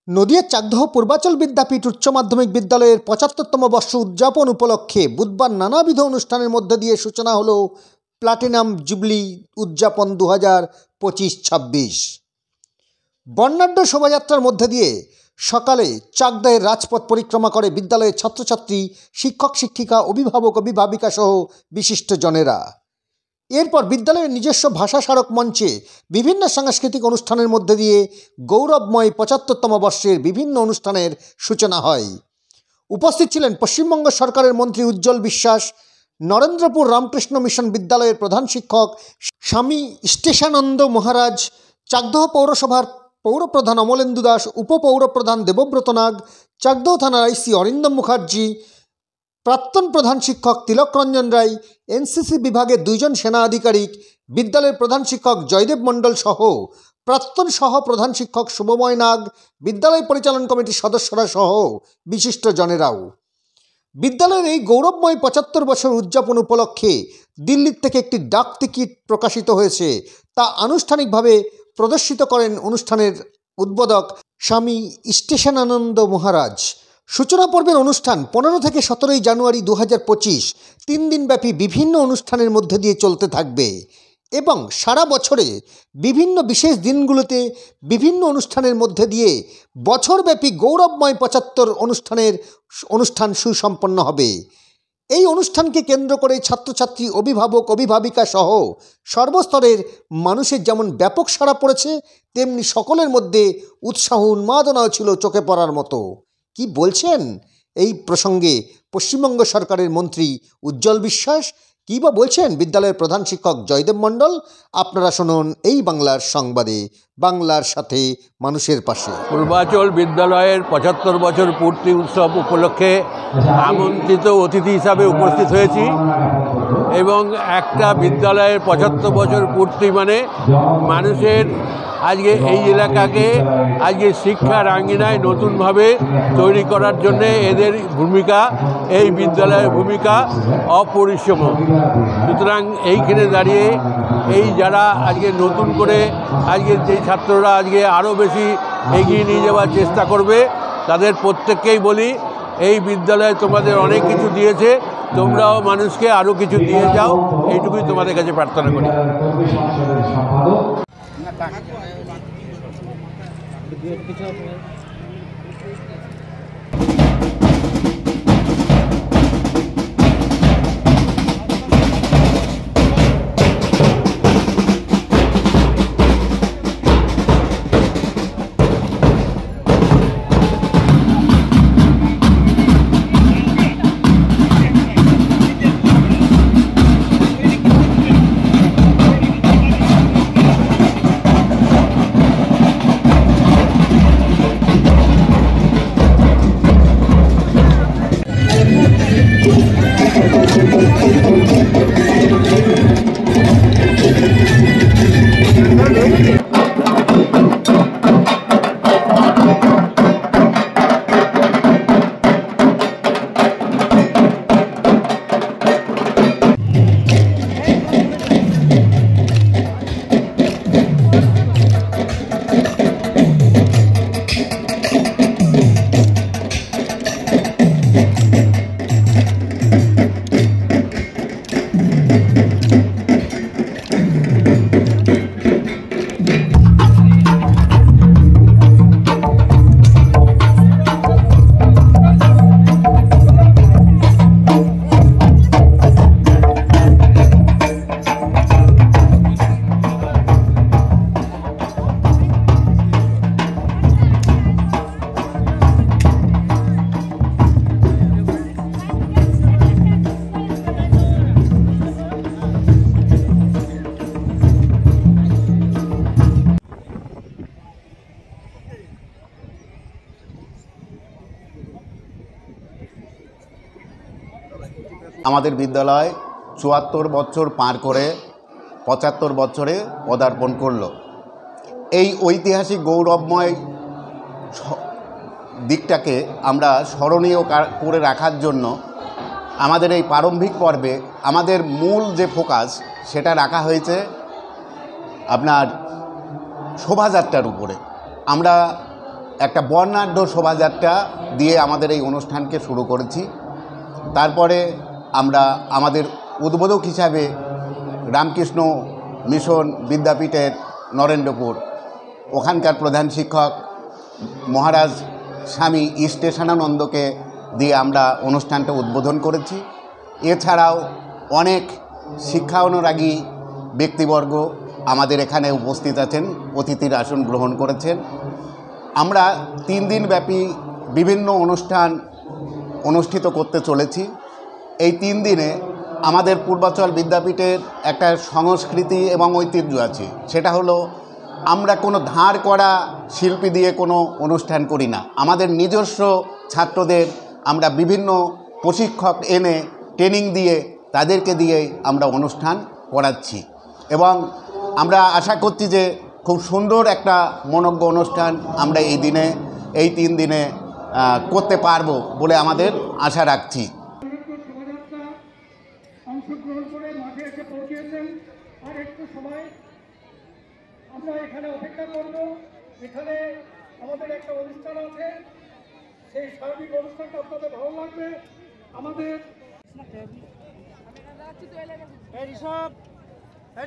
নদিয়ার চাকদহ পূর্বাচল বিদ্যাপীঠ উচ্চ মাধ্যমিক বিদ্যালয়ের ৭৫তম বর্ষ উদযাপন উপলক্ষে বুধবার নানাবিধ অনুষ্ঠানের মধ্য দিয়ে সূচনা হলো প্লাটিনাম জুবলি উদযাপন 2025-26। বর্ণাঢ্য শোভাযাত্রার মধ্য দিয়ে সকালে চাকদহের রাজপথ পরিক্রমা করে বিদ্যালয়ের ছাত্রছাত্রী, শিক্ষক শিক্ষিকা, অভিভাবক অভিভাবিকা সহ বিশিষ্টজনেরা। এরপর বিদ্যালয়ের নিজস্ব ভাষা স্মারক মঞ্চে বিভিন্ন সাংস্কৃতিক অনুষ্ঠানের মধ্য দিয়ে গৌরবময় ৭৫তম বর্ষের বিভিন্ন অনুষ্ঠানের সূচনা হয়। উপস্থিত ছিলেন পশ্চিমবঙ্গ সরকারের মন্ত্রী উজ্জ্বল বিশ্বাস, নরেন্দ্রপুর রামকৃষ্ণ মিশন বিদ্যালয়ের প্রধান শিক্ষক স্বামী ইষ্টেশানন্দ মহারাজ, চাকদহ পৌরসভার পৌরপ্রধান অমলেন্দু দাস, উপপৌরপ্রধান দেবব্রত নাগ, চাকদহ থানার আইসি অরিন্দম মুখার্জি, প্রাক্তন প্রধান শিক্ষক তিলক রঞ্জন রায়, এনসিসি বিভাগের 2 জন সেনা আধিকারিক, বিদ্যালয়ের প্রধান শিক্ষক জয়দেব মণ্ডল সহ প্রাক্তন সহ প্রধান শিক্ষক শুভময় নাগ, বিদ্যালয় পরিচালন কমিটির সদস্যরা সহ বিশিষ্টজনেরাও। বিদ্যালয়ের এই গৌরবময় ৭৫ বছর উদযাপন উপলক্ষে দিল্লির থেকে একটি ডাক টিকিট প্রকাশিত হয়েছে, তা আনুষ্ঠানিকভাবে প্রদর্শিত করেন অনুষ্ঠানের উদ্বোধক স্বামী ইষ্টেশানন্দ মহারাজ। সূচনা পর্বের অনুষ্ঠান 15 থেকে 17 জানুয়ারি 2025 3 দিনব্যাপী বিভিন্ন অনুষ্ঠানের মধ্যে দিয়ে চলতে থাকবে এবং সারা বছরে বিভিন্ন বিশেষ দিনগুলোতে বিভিন্ন অনুষ্ঠানের মধ্যে দিয়ে বছরব্যাপী গৌরবময় 75 অনুষ্ঠান সুসম্পন্ন হবে। এই অনুষ্ঠানকে কেন্দ্র করে ছাত্রছাত্রী, অভিভাবক অভিভাবিকা সহ সর্বস্তরের মানুষের যেমন ব্যাপক সাড়া পড়েছে, তেমনি সকলের মধ্যে উৎসাহ উন্মাদনাও ছিল চোখে পড়ার মতো। কি বলছেন এই প্রসঙ্গে পশ্চিমবঙ্গ সরকারের মন্ত্রী উজ্জ্বল বিশ্বাস, কী বা বলছেন বিদ্যালয়ের প্রধান শিক্ষক জয়দেব মণ্ডল? আপনারা শুনুন এই বাংলার সংবাদে, বাংলার সাথে মানুষের পাশে। পূর্বাচল বিদ্যালয়ের ৭৫ বছর পূর্তি উৎসব উপলক্ষে আমন্ত্রিত অতিথি হিসাবে উপস্থিত হয়েছি এবং একটা বিদ্যালয়ের ৭৫ বছর পূর্তি মানে মানুষের আজকে এই এলাকাকে আজকে শিক্ষার আঙ্গিনায় নতুনভাবে তৈরি করার জন্যে এদের ভূমিকা, এই বিদ্যালয়ের ভূমিকা অপরিসীম। সুতরাং এইখানে দাঁড়িয়ে এই যারা আজকে নতুন করে আজকে যে ছাত্ররা আজকে আরও বেশি এগিয়ে নিয়ে যাওয়ার চেষ্টা করবে, তাদের প্রত্যেককেই বলি এই বিদ্যালয় তোমাদের অনেক কিছু দিয়েছে, তোমরাও মানুষকে আরও কিছু দিয়ে যাও, এইটুকুই তোমাদের কাছে প্রার্থনা করি। আমাদের বিদ্যালয় ৭৪ বছর পার করে ৭৫ বছরে পদার্পণ করল। এই ঐতিহাসিক গৌরবময় দিকটাকে আমরা স্মরণীয় করে রাখার জন্য আমাদের এই প্রারম্ভিক পর্বে আমাদের মূল যে ফোকাস সেটা রাখা হয়েছে আপনার শোভাযাত্রার উপরে। আমরা একটা বর্ণাঢ্য শোভাযাত্রা দিয়ে আমাদের এই অনুষ্ঠানকে শুরু করেছি। তারপরে আমরা আমাদের উদ্বোধক হিসাবে রামকৃষ্ণ মিশন বিদ্যাপীঠের নরেন্দ্রপুর ওখানকার প্রধান শিক্ষক মহারাজ স্বামী ইষ্টেশানন্দকে দিয়ে আমরা অনুষ্ঠানটা উদ্বোধন করেছি। এছাড়াও অনেক শিক্ষা অনুরাগী ব্যক্তিবর্গ আমাদের এখানে উপস্থিত আছেন, অতিথির আসন গ্রহণ করেছেন। আমরা 3 দিনব্যাপী বিভিন্ন অনুষ্ঠান অনুষ্ঠিত করতে চলেছি। এই 3 দিনে আমাদের পূর্বাচল বিদ্যাপীঠের একটা সংস্কৃতি এবং ঐতিহ্য আছে, সেটা হলো আমরা কোনো ধার করা শিল্পী দিয়ে কোনো অনুষ্ঠান করি না। আমাদের নিজস্ব ছাত্রদের আমরা বিভিন্ন প্রশিক্ষক এনে ট্রেনিং দিয়ে তাদেরকে দিয়ে আমরা অনুষ্ঠান করাচ্ছি এবং আমরা আশা করছি যে খুব সুন্দর একটা মনোজ্ঞ অনুষ্ঠান আমরা এই 3 দিনে করতে পারবো বলে আমাদের আশা রাখছি। অংশগ্রহণ করে মাঠে এসে পৌঁছেছেন। আর একটু সময় আমরা এখানে অপেক্ষা করব। এখানে আমাদের একটা অনুষ্ঠান আছে, সেই সার্বিক অনুষ্ঠানটা আপনাদের ভালো লাগবে। আমাদের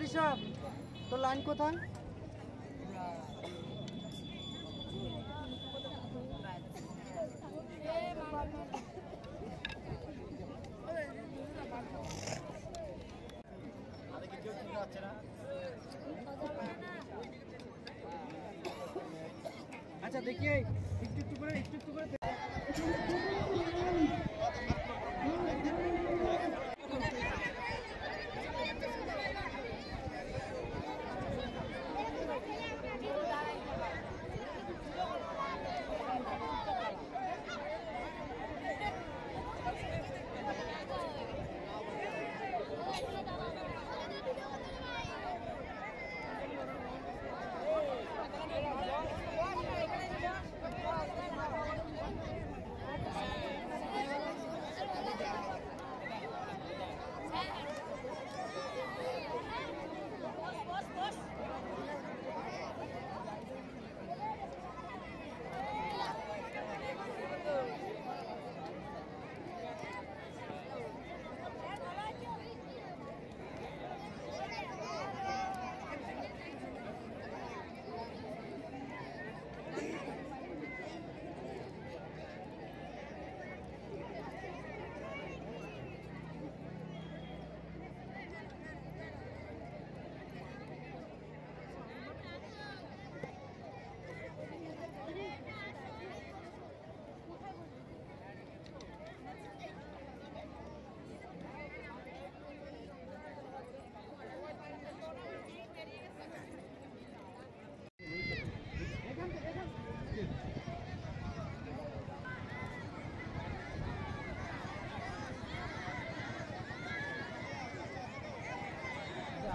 ঋষভ তো লাইন কোথায়? আচ্ছা দেখি একটু করে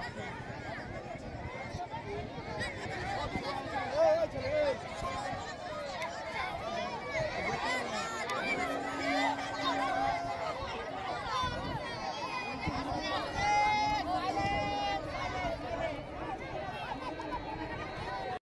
Okay.